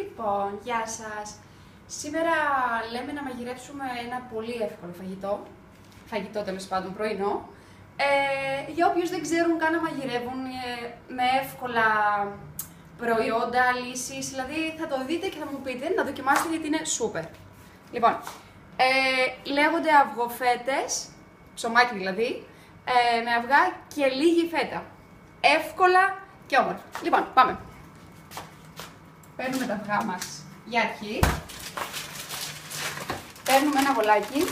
Λοιπόν, γεια σας. Σήμερα λέμε να μαγειρέψουμε ένα πολύ εύκολο φαγητό τέλος πάντων πρωινό. Για όποιους δεν ξέρουν καν να μαγειρεύουν με εύκολα προϊόντα, λύσεις, δηλαδή θα το δείτε και θα μου πείτε, να δοκιμάσετε γιατί είναι σούπερ. Λοιπόν, λέγονται αυγοφέτες, ψωμάκι δηλαδή, με αυγά και λίγη φέτα. Εύκολα και όμορφα. Λοιπόν, πάμε. Παίρνουμε τα αυγά μας για αρχή. Παίρνουμε ένα βολάκι.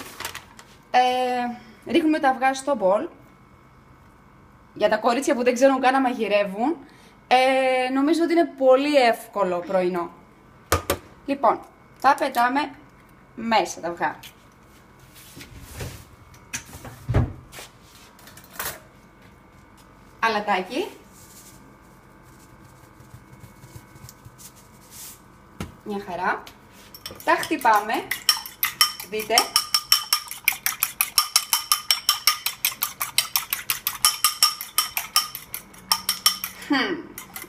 Ρίχνουμε τα αυγά στο μπολ. Για τα κορίτσια που δεν ξέρουν καν να μαγειρεύουν, νομίζω ότι είναι πολύ εύκολο πρωινό. Λοιπόν, τα πετάμε μέσα τα αυγά. Αλατάκι. Μια χαρά. Τα χτυπάμε. Δείτε.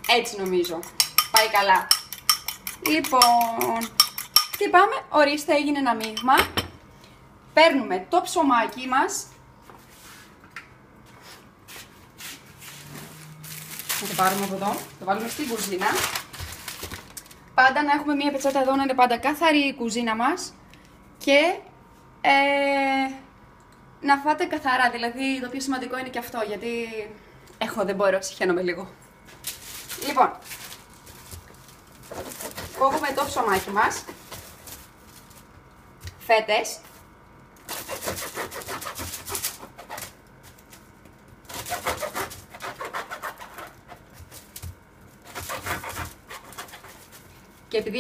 Έτσι νομίζω. Πάει καλά. Λοιπόν, χτυπάμε. Ορίστε, έγινε ένα μείγμα. Παίρνουμε το ψωμάκι μας. Θα το πάρουμε από εδώ. Το βάλουμε στην κουζίνα. Πάντα να έχουμε μία πετσέτα εδώ, να είναι πάντα καθαρή η κουζίνα μας και να φάτε καθαρά, δηλαδή το πιο σημαντικό είναι και αυτό, γιατί δεν μπορώ, συχαίνομαι λίγο. Λοιπόν, κόβουμε το ψωμάκι μας, φέτες, και επειδή